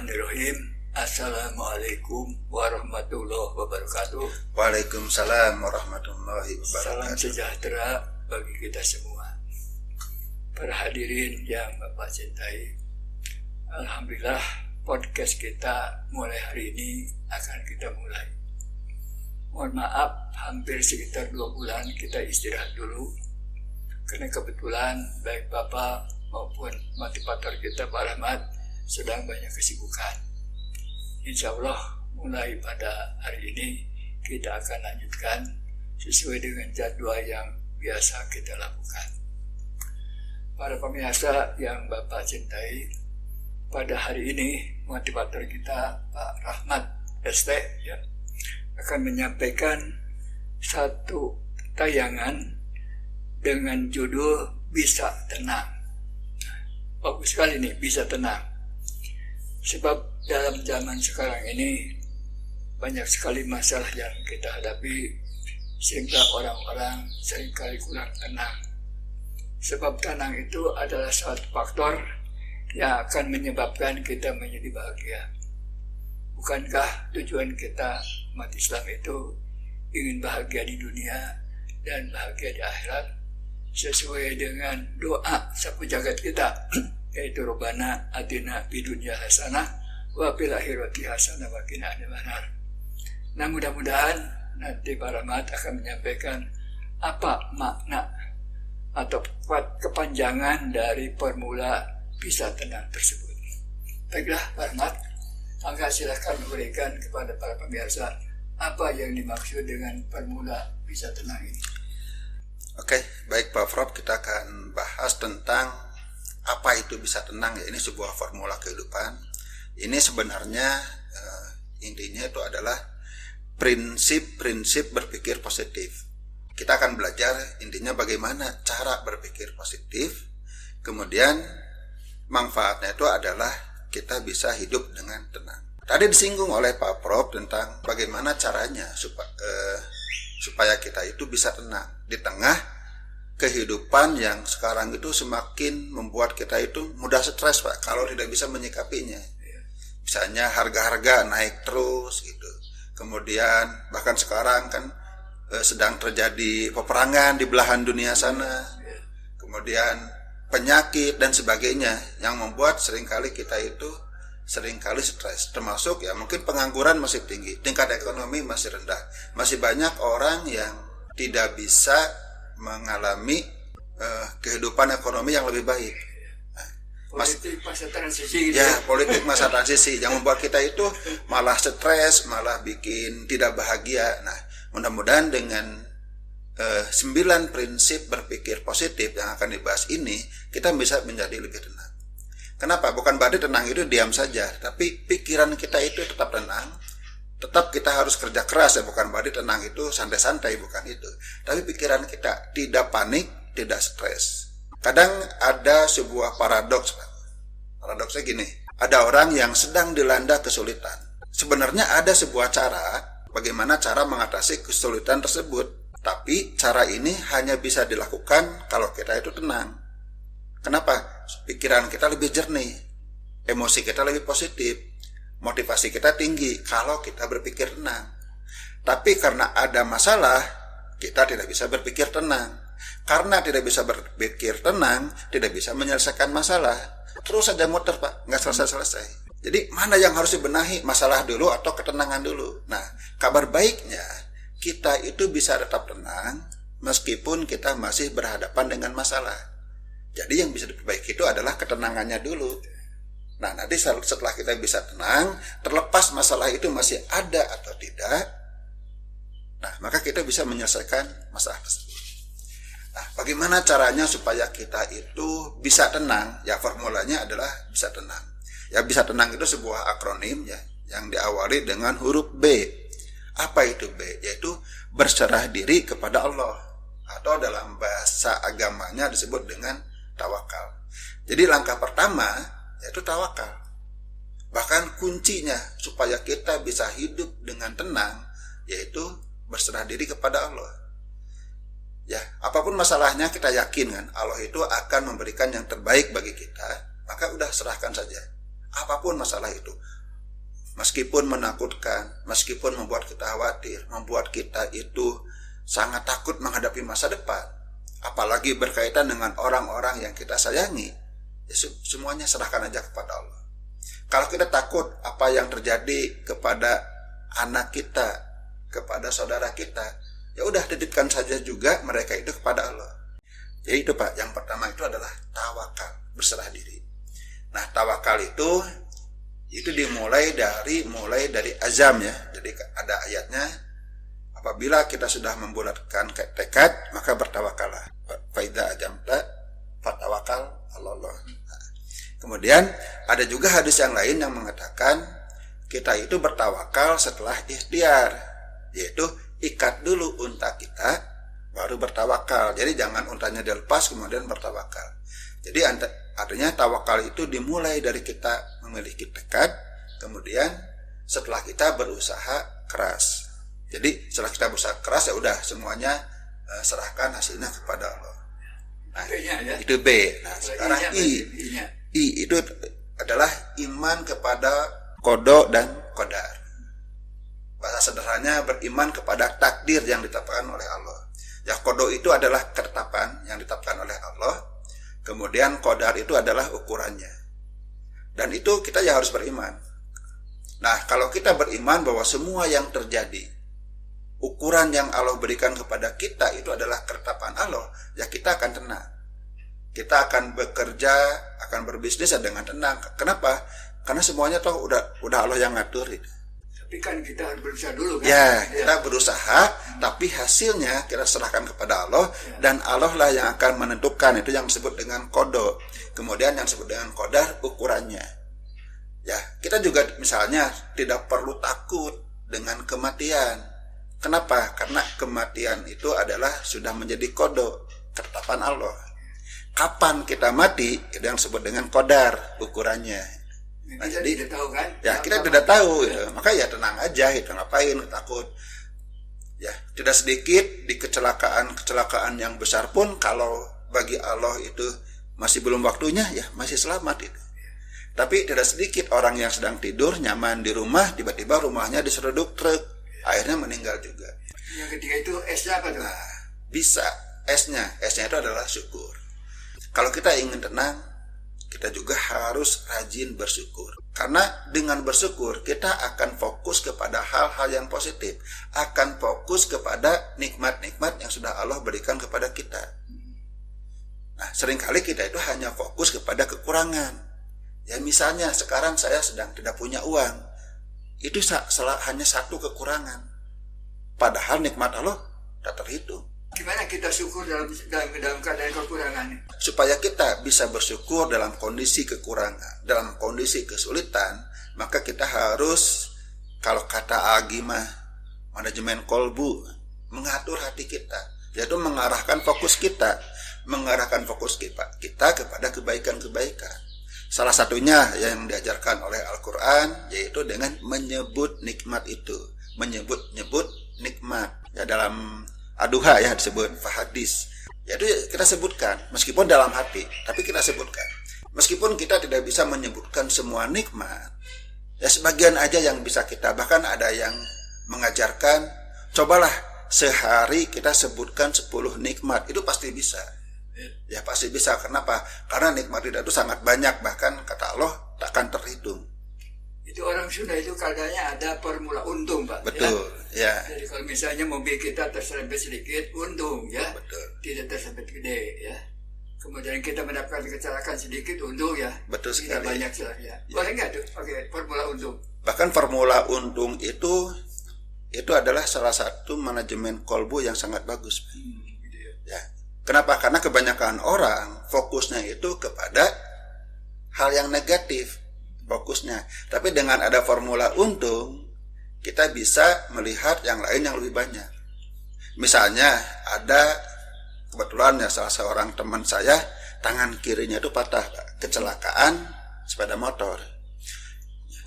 Bismillahirrahmanirrahim. Assalamualaikum warahmatullahi wabarakatuh. Waalaikumsalam warahmatullahi wabarakatuh. Salam sejahtera bagi kita semua. Para hadirin yang Bapak cintai, alhamdulillah podcast kita mulai hari ini akan kita mulai. Mohon maaf, hampir sekitar 2 bulan kita istirahat dulu karena kebetulan baik Bapak maupun motivator kita Pak Rahmat sedang banyak kesibukan. Insya Allah mulai pada hari ini kita akan lanjutkan sesuai dengan jadwal yang biasa kita lakukan. Para pemirsa yang Bapak cintai, pada hari ini motivator kita Pak Rahmat ST akan menyampaikan satu tayangan dengan judul Bisa Tenang. Bagus sekali nih, bisa tenang. Sebab dalam zaman sekarang ini banyak sekali masalah yang kita hadapi sehingga orang-orang seringkali kurang tenang. Sebab tenang itu adalah suatu faktor yang akan menyebabkan kita menjadi bahagia. Bukankah tujuan kita umat Islam itu ingin bahagia di dunia dan bahagia di akhirat sesuai dengan doa sapu jagat kita, yaitu Rabbana atina fid dunya hasanah wa fil akhirati hasanah wa qina adzabannar. Nah, mudah-mudahan nanti Pak Rahmat akan menyampaikan apa makna atau kepanjangan dari formula bisa tenang tersebut. Baiklah Pak Rahmat, maka silakan memberikan kepada para pemirsa apa yang dimaksud dengan formula bisa tenang ini. Oke, baik Pak Prof, kita akan bahas tentang apa itu bisa tenang ya. Ini sebuah formula kehidupan. Ini sebenarnya intinya itu adalah prinsip-prinsip berpikir positif. Kita akan belajar intinya bagaimana cara berpikir positif. Kemudian manfaatnya itu adalah kita bisa hidup dengan tenang. Tadi disinggung oleh Pak Prof tentang bagaimana caranya supaya kita itu bisa tenang di tengah kehidupan yang sekarang itu semakin membuat kita itu mudah stres Pak kalau tidak bisa menyikapinya. Misalnya harga-harga naik terus gitu. Kemudian bahkan sekarang kan sedang terjadi peperangan di belahan dunia sana. Kemudian penyakit dan sebagainya yang membuat seringkali kita itu seringkali stres, termasuk ya mungkin pengangguran masih tinggi, tingkat ekonomi masih rendah, masih banyak orang yang tidak bisa mengalami kehidupan ekonomi yang lebih baik. Politik masa transisi gitu. Ya, politik masa transisi yang membuat kita itu malah stres, malah bikin tidak bahagia. Nah, mudah-mudahan dengan 9 prinsip berpikir positif yang akan dibahas ini, kita bisa menjadi lebih tenang. Kenapa? Bukan berarti tenang itu diam saja, tapi pikiran kita itu tetap tenang. Tetap kita harus kerja keras ya, bukan berarti tenang itu santai-santai, bukan itu. Tapi pikiran kita tidak panik, tidak stres. Kadang ada sebuah paradoks. Paradoksnya gini, ada orang yang sedang dilanda kesulitan. Sebenarnya ada sebuah cara, bagaimana cara mengatasi kesulitan tersebut. Tapi cara ini hanya bisa dilakukan kalau kita itu tenang. Kenapa? Pikiran kita lebih jernih, emosi kita lebih positif, motivasi kita tinggi kalau kita berpikir tenang. Tapi karena ada masalah, kita tidak bisa berpikir tenang. Karena tidak bisa berpikir tenang, tidak bisa menyelesaikan masalah. Terus saja muter Pak, nggak selesai-selesai. Jadi mana yang harus dibenahi, masalah dulu atau ketenangan dulu? Nah, kabar baiknya kita itu bisa tetap tenang meskipun kita masih berhadapan dengan masalah. Jadi yang bisa diperbaiki itu adalah ketenangannya dulu. Nah, nanti setelah kita bisa tenang, terlepas masalah itu masih ada atau tidak, nah maka kita bisa menyelesaikan masalah tersebut. Nah, bagaimana caranya supaya kita itu bisa tenang? Ya, formulanya adalah bisa tenang. Ya, bisa tenang itu sebuah akronim ya, yang diawali dengan huruf B. Apa itu B? Yaitu berserah diri kepada Allah, atau dalam bahasa agamanya disebut dengan tawakal. Jadi langkah pertama yaitu tawakal. Bahkan kuncinya supaya kita bisa hidup dengan tenang yaitu berserah diri kepada Allah. Ya, apapun masalahnya kita yakin kan Allah itu akan memberikan yang terbaik bagi kita, maka udah serahkan saja. apapun masalah itu. Meskipun menakutkan, meskipun membuat kita khawatir, membuat kita itu sangat takut menghadapi masa depan, apalagi berkaitan dengan orang-orang yang kita sayangi, ya semuanya serahkan aja kepada Allah. Kalau kita takut apa yang terjadi kepada anak kita, kepada saudara kita, ya udah titipkan saja juga mereka itu kepada Allah. Jadi itu Pak, yang pertama itu adalah tawakal, berserah diri. Nah, tawakal itu dimulai dari azam ya. Jadi ada ayatnya, apabila kita sudah membulatkan tekad, maka bertawakallah. Faida ajamta fatawakal Allah. Nah, kemudian ada juga hadis yang lain yang mengatakan kita itu bertawakal setelah ikhtiar, yaitu ikat dulu unta kita baru bertawakal. Jadi jangan untanya dilepas kemudian bertawakal. Jadi artinya tawakal itu dimulai dari kita memiliki tekad, kemudian setelah kita berusaha keras. Jadi setelah kita berusaha keras ya udah semuanya serahkan hasilnya kepada Allah. Nah, ya? Itu B. Nah, sekarang I itu adalah iman kepada qada dan qadar. Bahasa sederhananya beriman kepada takdir yang ditetapkan oleh Allah. Ya, qada itu adalah ketetapan yang ditetapkan oleh Allah. Kemudian qadar itu adalah ukurannya. Dan itu kita ya harus beriman. Nah, kalau kita beriman bahwa semua yang terjadi, ukuran yang Allah berikan kepada kita itu adalah ketetapan Allah, ya kita akan tenang. Kita akan bekerja, akan berbisnis dengan tenang. Kenapa? Karena semuanya toh udah Allah yang ngatur itu. Tapi kan kita harus berusaha dulu kan? Ya, kita berusaha, tapi hasilnya kita serahkan kepada Allah, dan Allah lah yang akan menentukan. Itu yang disebut dengan qada. Kemudian yang disebut dengan qadar, ukurannya. Ya, kita juga misalnya tidak perlu takut dengan kematian. Kenapa? Karena kematian itu adalah sudah menjadi qada, ketetapan Allah. Kapan kita mati, itu yang disebut dengan qadar, ukurannya. Nah, kita jadi tidak tahu kan? Ya, kita tidak tahu gitu. Maka ya tenang aja, itu ngapain takut. Ya, tidak sedikit di kecelakaan yang besar pun kalau bagi Allah itu masih belum waktunya, ya masih selamat itu. Tapi tidak sedikit orang yang sedang tidur nyaman di rumah, tiba-tiba rumahnya diseruduk truk, akhirnya meninggal juga. Yang ketiga itu S-nya apa tuh? Nah, bisa S-nya itu adalah syukur. Kalau kita ingin tenang, kita juga harus rajin bersyukur. Karena dengan bersyukur kita akan fokus kepada hal-hal yang positif, akan fokus kepada nikmat-nikmat yang sudah Allah berikan kepada kita. Nah, seringkali kita itu hanya fokus kepada kekurangan. Ya, misalnya sekarang saya sedang tidak punya uang, itu hanya satu kekurangan. Padahal nikmat Allah tak terhitung. Gimana kita syukur dalam keadaan kekurangan? Supaya kita bisa bersyukur dalam kondisi kekurangan, dalam kondisi kesulitan, maka kita harus, kalau kata Agimah, manajemen kolbu, mengatur hati kita, yaitu mengarahkan fokus kita kepada kebaikan-kebaikan. Salah satunya yang diajarkan oleh Al-Quran, yaitu dengan menyebut nikmat itu, menyebut nikmat. Ya, dalam Ad-Duha ya disebut hadis. Yaitu kita sebutkan, meskipun dalam hati, tapi kita sebutkan. Meskipun kita tidak bisa menyebutkan semua nikmat, ya sebagian aja yang bisa kita. Bahkan ada yang mengajarkan, cobalah sehari kita sebutkan 10 nikmat, itu pasti bisa. Ya pasti bisa. Kenapa? Karena nikmat itu sangat banyak, bahkan kata Allah takkan terhitung. Itu orang Sunda itu kadangnya ada formula untung, Pak. Betul, ya. Jadi kalau misalnya mobil kita terserempet sedikit, untung, ya. Betul. Tidak terserempet gede, ya. Kemudian kita mendapatkan kecelakaan sedikit, untung, ya. Betul sekali. Tidak banyak celaknya. Boleh nggak tuh pakai formula untung? Bahkan formula untung itu adalah salah satu manajemen kolbu yang sangat bagus. Gitu ya. Ya. Kenapa? Karena kebanyakan orang fokusnya itu kepada hal yang negatif. Fokusnya. Tapi dengan ada formula untung, kita bisa melihat yang lain yang lebih banyak. Misalnya ada kebetulan ya salah seorang teman saya tangan kirinya itu patah, Pak. Kecelakaan sepeda motor.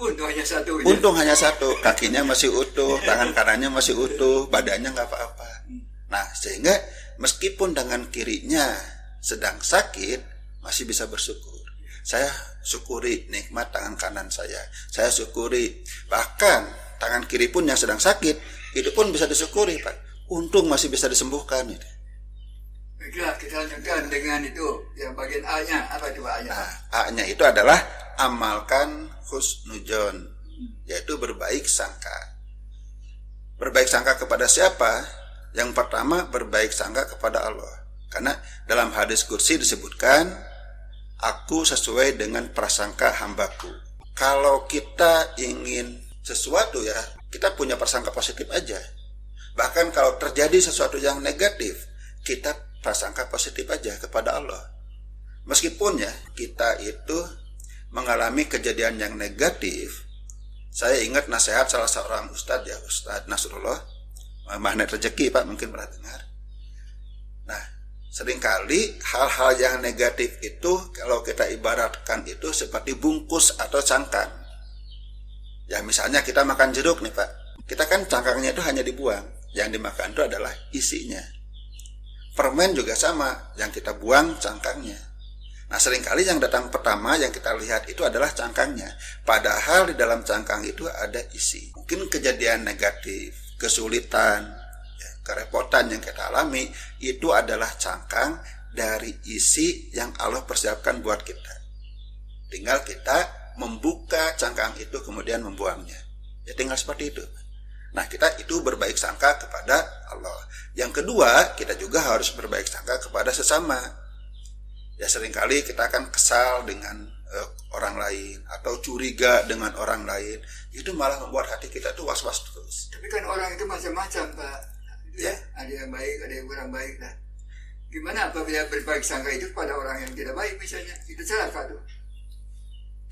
Untung hanya satu. Untung hanya satu, kakinya masih utuh, tangan kanannya masih utuh, badannya nggak apa-apa. Nah, sehingga meskipun tangan kirinya sedang sakit, masih bisa bersyukur. Saya syukuri nikmat tangan kanan saya syukuri. Bahkan tangan kiri pun yang sedang sakit, itu pun bisa disyukuri, Pak. Untung masih bisa disembuhkan. Baiklah, kita lanjutkan dengan itu yang bagian A-nya. Apa itu A-nya? Nah, A-nya itu adalah amalkan husnudzon, yaitu berbaik sangka. Berbaik sangka kepada siapa? Yang pertama, berbaik sangka kepada Allah. Karena dalam hadis kursi disebutkan, aku sesuai dengan prasangka hambaku. Kalau kita ingin sesuatu ya, kita punya prasangka positif aja. Bahkan kalau terjadi sesuatu yang negatif, kita prasangka positif aja kepada Allah. Meskipun ya kita itu mengalami kejadian yang negatif. Saya ingat nasihat salah seorang ustadz ya, Ustadz Nasrullah, Magnet Rezeki, Pak, mungkin pernah dengar. Nah, seringkali hal-hal yang negatif itu kalau kita ibaratkan itu seperti bungkus atau cangkang. Ya misalnya kita makan jeruk nih, Pak. Kita kan cangkangnya itu hanya dibuang. Yang dimakan itu adalah isinya. Permen juga sama, yang kita buang cangkangnya. Nah seringkali yang datang pertama yang kita lihat itu adalah cangkangnya. Padahal di dalam cangkang itu ada isi. Mungkin kejadian negatif, kesulitan, ya, kerepotan yang kita alami itu adalah cangkang dari isi yang Allah persiapkan buat kita. Tinggal kita membuka cangkang itu kemudian membuangnya. Ya tinggal seperti itu. Nah kita itu berbaik sangka kepada Allah. Yang kedua, kita juga harus berbaik sangka kepada sesama. Ya seringkali kita akan kesal dengan orang lain atau curiga dengan orang lain. Itu malah membuat hati kita tuh was-was terus. Tapi kan orang itu macam-macam, Pak. Ya, ada yang baik, ada yang kurang baik. Nah, gimana apabila berbaik sangka itu pada orang yang tidak baik misalnya? Itu salah, Pak, tuh.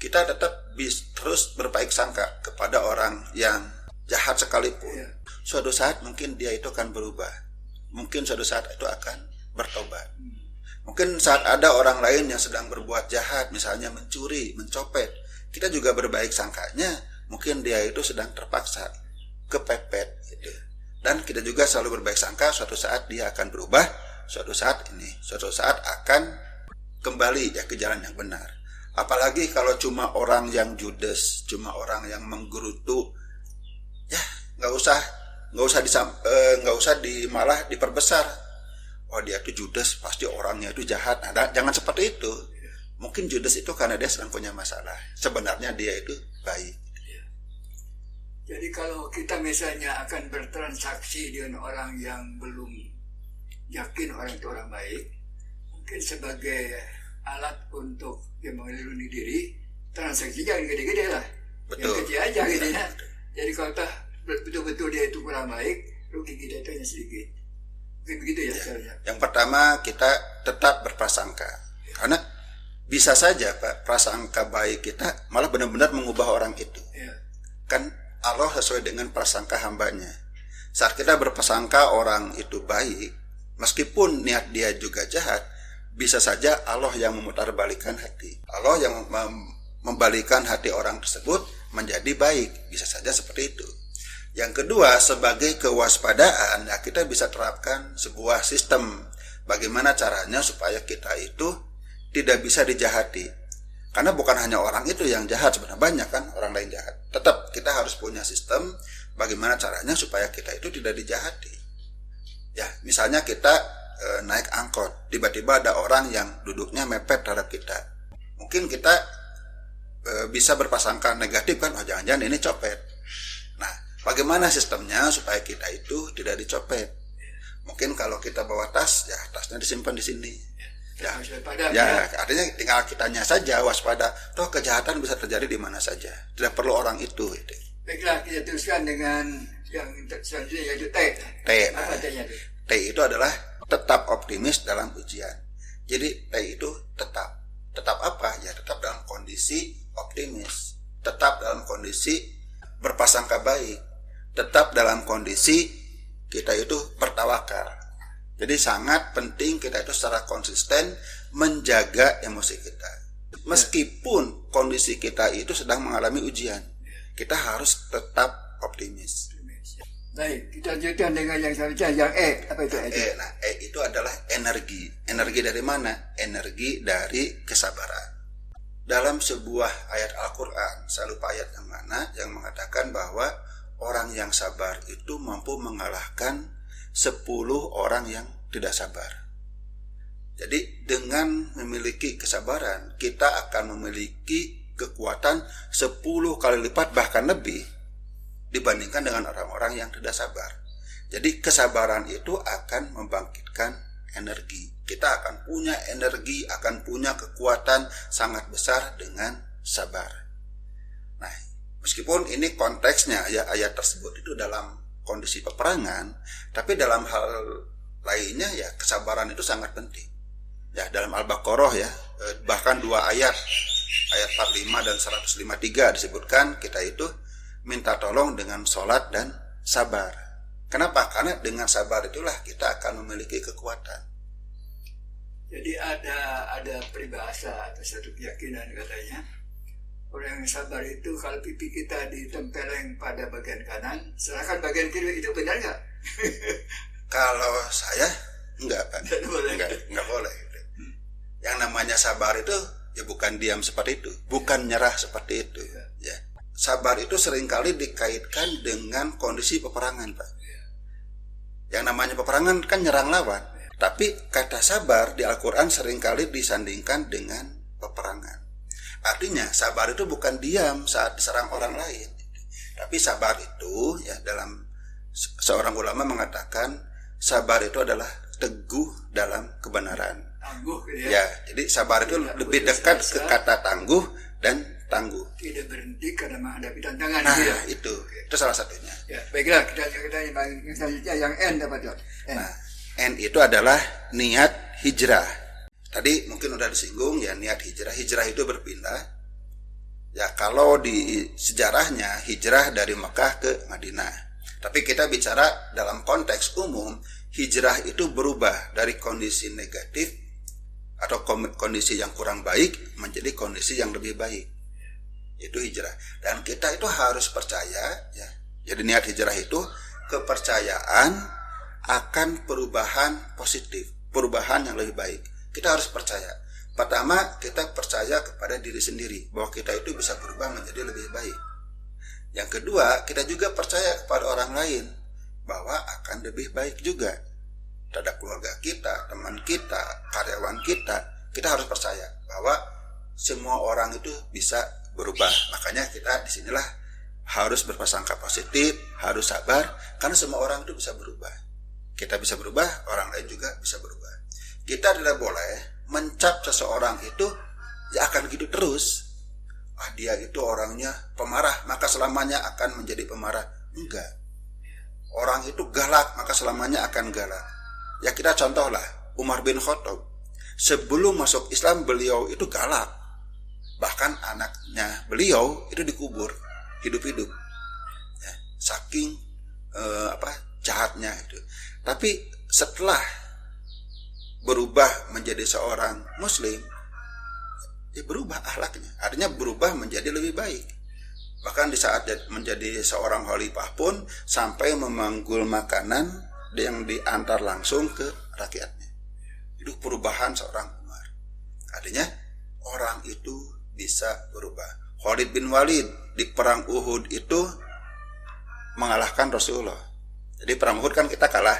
Kita tetap terus berbaik sangka kepada orang yang jahat sekalipun. Ya. Suatu saat mungkin dia itu akan berubah. Mungkin suatu saat itu akan bertobat. Mungkin saat ada orang lain yang sedang berbuat jahat, misalnya mencuri, mencopet, kita juga berbaik sangkanya, mungkin dia itu sedang terpaksa, kepepet gitu. Dan kita juga selalu berbaik sangka suatu saat dia akan berubah, suatu saat akan kembali ya ke jalan yang benar. Apalagi kalau cuma orang yang judes, cuma orang yang menggerutu, ya nggak usah malah diperbesar. Oh dia itu judes, pasti orangnya itu jahat. Nah, jangan seperti itu. Mungkin judes itu karena dia sedang punya masalah. Sebenarnya dia itu baik. Jadi kalau kita misalnya akan bertransaksi dengan orang yang belum yakin orang itu orang baik, mungkin sebagai alat untuk dia melindungi diri, transaksi jangan gede-gede lah. Betul. Yang kecil aja gitu ya. Jadi kalau betul-betul dia itu kurang baik, rugi kita itu hanya sedikit. Mungkin begitu ya. Yang pertama kita tetap berprasangka. Karena bisa saja Pak, prasangka baik kita malah benar-benar mengubah orang itu. Ya. Kan Allah sesuai dengan prasangka hambanya. Saat kita berprasangka orang itu baik, meskipun niat dia juga jahat, bisa saja Allah yang memutarbalikkan hati. Allah yang membalikan hati orang tersebut menjadi baik. Bisa saja seperti itu. Yang kedua, sebagai kewaspadaan, ya kita bisa terapkan sebuah sistem. Bagaimana caranya supaya kita itu tidak bisa dijahati. Karena bukan hanya orang itu yang jahat, sebenarnya banyak kan orang lain jahat. Tetap kita harus punya sistem bagaimana caranya supaya kita itu tidak dijahati. Ya, misalnya kita naik angkot, tiba-tiba ada orang yang duduknya mepet terhadap kita. Mungkin kita bisa berprasangka negatif kan, oh jangan-jangan ini copet. Nah, bagaimana sistemnya supaya kita itu tidak dicopet? Mungkin kalau kita bawa tas, ya tasnya disimpan di sini. Ya, artinya tinggal kitanya saja waspada. Toh kejahatan bisa terjadi di mana saja. Tidak perlu orang itu. Baiklah, kita teruskan dengan yang selanjutnya yaitu T. Apa T-nya itu? T itu adalah tetap optimis dalam ujian. Jadi T itu tetap apa? Ya tetap dalam kondisi optimis. Tetap dalam kondisi berprasangka baik. Tetap dalam kondisi kita itu bertawakal. Jadi sangat penting kita itu secara konsisten menjaga emosi kita. Meskipun kondisi kita itu sedang mengalami ujian, kita harus tetap optimis. Baik, kita lanjutkan dengan yang selanjutnya, yang E. Apa itu E? Nah, E itu adalah energi. Energi dari mana? Energi dari kesabaran. dalam sebuah ayat Al-Quran, saya lupa ayat yang mana, yang mengatakan bahwa orang yang sabar itu mampu mengalahkan 10 orang yang tidak sabar. Jadi dengan memiliki kesabaran, kita akan memiliki kekuatan 10 kali lipat bahkan lebih dibandingkan dengan orang-orang yang tidak sabar. Jadi kesabaran itu akan membangkitkan energi. Kita akan punya energi, akan punya kekuatan sangat besar dengan sabar. Nah, meskipun ini konteksnya ya ayat tersebut itu dalam kondisi peperangan, tapi dalam hal lainnya ya kesabaran itu sangat penting. Ya, dalam Al-Baqarah ya, bahkan 2 ayat 45 dan 153 disebutkan kita itu minta tolong dengan sholat dan sabar. Kenapa? Karena dengan sabar itulah kita akan memiliki kekuatan. Jadi ada peribahasa atau satu keyakinan katanya, orang yang sabar itu kalau pipi kita ditempeleng pada bagian kanan, serahkan bagian kiri, itu benar nggak? Kalau saya enggak, Pak. Enggak boleh. Yang namanya sabar itu ya bukan diam seperti itu, bukan nyerah seperti itu. Ya. Sabar itu seringkali dikaitkan dengan kondisi peperangan, Pak. Yang namanya peperangan kan nyerang lawan. Tapi kata sabar di Al-Quran seringkali disandingkan dengan peperangan. Artinya sabar itu bukan diam saat diserang orang lain. Tapi sabar itu ya dalam seorang ulama mengatakan sabar itu adalah teguh dalam kebenaran. Tangguh gitu ya. Jadi sabar itu lebih dekat ke kata tangguh dan tangguh. Tidak berhenti karena menghadapi tantangan. Nah, ya? itu salah satunya. Ya, baiklah kita yang selanjutnya yang N dapat John. Nah, N itu adalah niat hijrah. Tadi mungkin udah disinggung ya, niat hijrah. Hijrah itu berpindah. Ya, kalau di sejarahnya hijrah dari Mekah ke Madinah. Tapi kita bicara dalam konteks umum, hijrah itu berubah dari kondisi negatif atau kondisi yang kurang baik menjadi kondisi yang lebih baik. Itu hijrah. Dan kita itu harus percaya ya. Jadi niat hijrah itu kepercayaan akan perubahan positif, perubahan yang lebih baik. Kita harus percaya. Pertama, kita percaya kepada diri sendiri bahwa kita itu bisa berubah menjadi lebih baik. Yang kedua, kita juga percaya kepada orang lain bahwa akan lebih baik juga. Terhadap keluarga kita, teman kita, karyawan kita harus percaya bahwa semua orang itu bisa berubah. Makanya kita disinilah harus berprasangka positif, harus sabar, karena semua orang itu bisa berubah. Kita bisa berubah, orang lain juga bisa berubah. Kita tidak boleh mencap seseorang itu ya akan gitu terus. Dia itu orangnya pemarah, maka selamanya akan menjadi pemarah. Enggak. Orang itu galak, maka selamanya akan galak. Ya kita contohlah Umar bin Khattab. Sebelum masuk Islam beliau itu galak. Bahkan anaknya beliau itu dikubur hidup-hidup. Ya, saking jahatnya itu. Tapi setelah berubah menjadi seorang muslim, ya berubah akhlaknya. Artinya berubah menjadi lebih baik. Bahkan di saat menjadi seorang khalifah pun sampai memanggul makanan yang diantar langsung ke rakyatnya. Itu perubahan seorang Umar. Artinya orang itu bisa berubah. Khalid bin Walid di perang Uhud itu mengalahkan Rasulullah. Jadi perang Uhud kan kita kalah.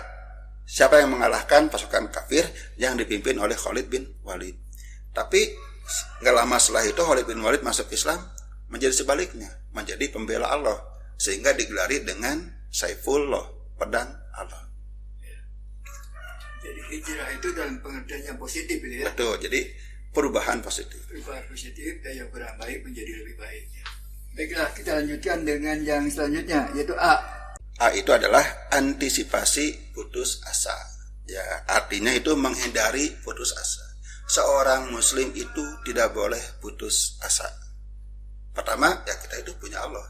Siapa yang mengalahkan pasukan kafir yang dipimpin oleh Khalid bin Walid. Tapi gak lama setelah itu Khalid bin Walid masuk Islam, menjadi sebaliknya, menjadi pembela Allah, sehingga digelari dengan Saifullah, pedang Allah. Jadi hijrah itu dalam pengertian yang positif ya. Betul, jadi perubahan positif. Perubahan positif dan yang kurang baik menjadi lebih baik. Ya. Baiklah, kita lanjutkan dengan yang selanjutnya, yaitu A. A itu adalah antisipasi putus asa. Ya, artinya itu menghindari putus asa. Seorang muslim itu tidak boleh putus asa. Pertama, ya kita itu punya Allah.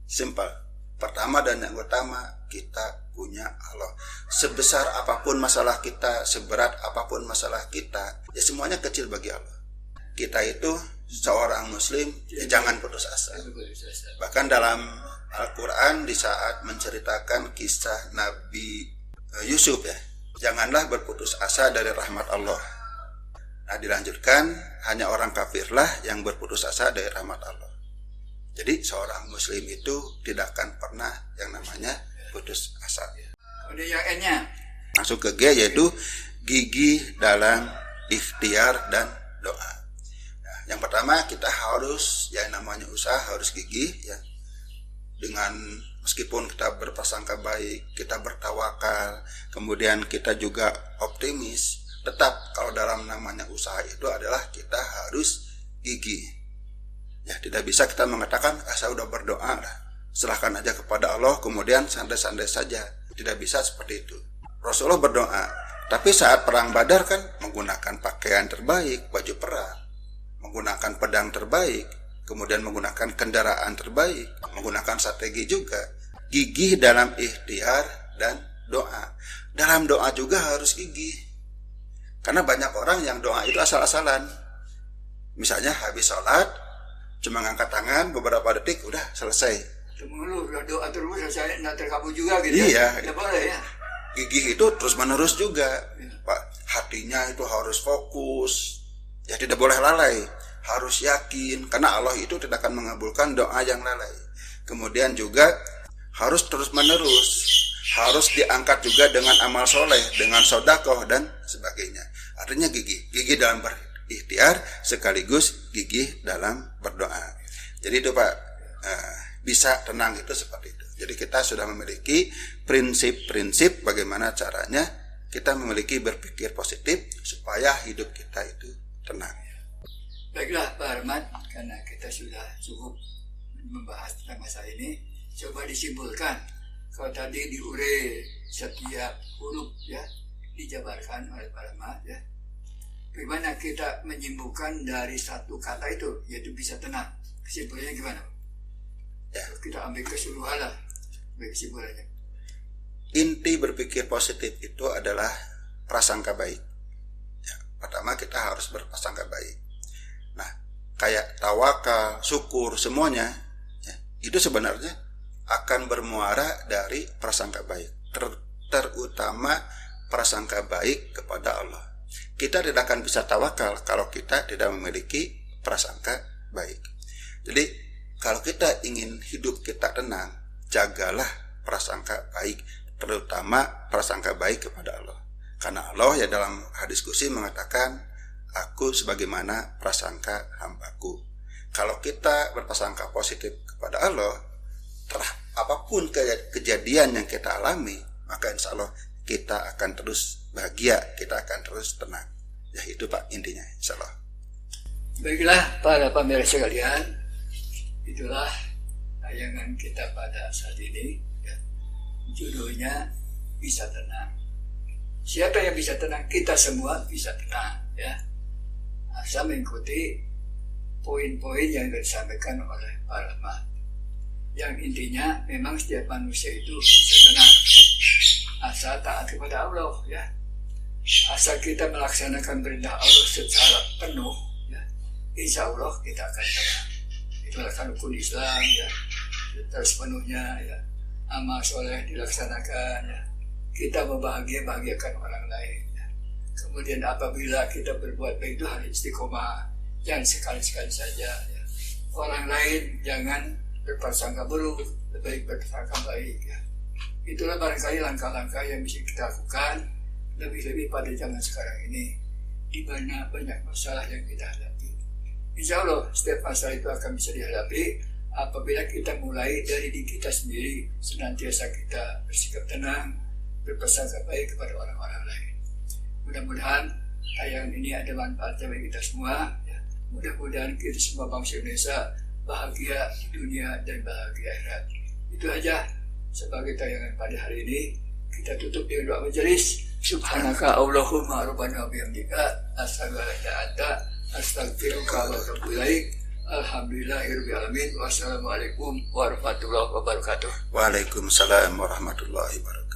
Simple. Pertama dan yang utama, kita punya Allah. Sebesar apapun masalah kita, seberat apapun masalah kita, ya semuanya kecil bagi Allah. Kita itu seorang muslim, ya jangan putus asa. Bahkan dalam Al-Quran di saat menceritakan kisah Nabi Yusuf ya, janganlah berputus asa dari rahmat Allah. Nah, dilanjutkan, hanya orang kafirlah yang berputus asa dari rahmat Allah. Jadi seorang muslim itu tidak akan pernah yang namanya putus asa. Udah yang N-nya. Masuk ke G, yaitu gigih dalam ikhtiar dan doa. Nah, yang pertama, kita harus yang namanya usaha harus gigih ya. Dengan meskipun kita berprasangka baik, kita bertawakal, kemudian kita juga optimis, tetap kalau dalam namanya usaha itu adalah kita harus gigih. Ya, tidak bisa kita mengatakan saya udah berdoa lah, serahkan aja kepada Allah kemudian santai-santai saja. Tidak bisa seperti itu. Rasulullah berdoa, tapi saat perang Badar kan menggunakan pakaian terbaik, baju perang, menggunakan pedang terbaik, kemudian menggunakan kendaraan terbaik, menggunakan strategi juga. Gigih dalam ikhtiar dan doa. Dalam doa juga harus gigih. Karena banyak orang yang doa itu asal-asalan. Misalnya habis sholat, cuma ngangkat tangan beberapa detik, udah selesai. Lu doa terus, saya nggak terkabul juga gitu. Iya. Ya boleh ya. Gigih itu terus-menerus juga. Pak, hatinya itu harus fokus. Ya tidak boleh lalai. Harus yakin. Karena Allah itu tidak akan mengabulkan doa yang lalai. Kemudian juga harus terus-menerus. Harus diangkat juga dengan amal soleh, dengan sodakoh dan sebagainya. Artinya gigih dalam berikhtiar sekaligus gigih dalam berdoa. Jadi itu Pak, bisa tenang itu seperti itu. Jadi kita sudah memiliki prinsip-prinsip bagaimana caranya kita memiliki berpikir positif supaya hidup kita itu tenang. Baiklah Pak Arman, karena kita sudah cukup membahas tentang masalah ini, coba disimpulkan. Kalau tadi diure setiap huruf ya dijabarkan oleh Pak Rahmat ya. Bagaimana kita menyimpulkan dari satu kata itu yaitu bisa tenang? Kesimpulannya gimana? Ya, kita ambil keseluruhan lah kesimpulannya. Inti berpikir positif itu adalah prasangka baik. Ya, pertama kita harus berprasangka baik. Nah, kayak tawakal, syukur semuanya ya, itu sebenarnya akan bermuara dari prasangka baik, terutama prasangka baik kepada Allah. Kita tidak akan bisa tawakal kalau kita tidak memiliki prasangka baik. Jadi kalau kita ingin hidup kita tenang, jagalah prasangka baik, terutama prasangka baik kepada Allah. Karena Allah ya dalam hadis qudsi mengatakan, aku sebagaimana prasangka hambaku. Kalau kita berprasangka positif kepada Allah, apapun kejadian yang kita alami, maka insya Allah kita akan terus bahagia, kita akan terus tenang. Ya itu Pak intinya, insya Allah. Baiklah para pemirsa sekalian, itulah tayangan kita pada saat ini. Ya. Judulnya bisa tenang. Siapa yang bisa tenang? Kita semua bisa tenang. Ya. Asal mengikuti poin-poin yang disampaikan oleh Pak Rahmat. Yang intinya memang setiap manusia itu bisa tenang asal taat kepada Allah ya. Asal kita melaksanakan perintah Allah secara penuh ya, insya Allah kita akan tenang. Itulah rukun Islam ya, terus penuhnya ya, amal soleh dilaksanakan ya, kita membahagiakan orang lain ya. Kemudian apabila kita berbuat baik itu harus istiqomah, jangan sekali-sekali saja ya. Orang lain jangan berprasangka buruk, lebih berprasangka baik ya. Itulah barangkali langkah-langkah yang bisa kita lakukan, lebih-lebih pada zaman sekarang ini di mana banyak masalah yang kita hadapi. Insya Allah setiap masalah itu akan bisa dihadapi apabila kita mulai dari diri kita sendiri, senantiasa kita bersikap tenang, berprasangka baik kepada orang-orang lain. Mudah-mudahan tayangan ini ada manfaatnya bagi kita semua ya. Mudah-mudahan kita semua bangsa Indonesia bahagia di dunia dan bahagia akhirat. Itu aja sebagai tayangan pada hari ini. Kita tutup dengan doa majelis. Subhanaka Allahumma rabbana wa bihamdika asyhadu an la ilaha illa anta astaghfiruka wa atubu ilaik. Alhamdulillahirabbil alamin. Wassalamualaikum warahmatullahi wabarakatuh. Waalaikumsalam warahmatullahi wabarakatuh.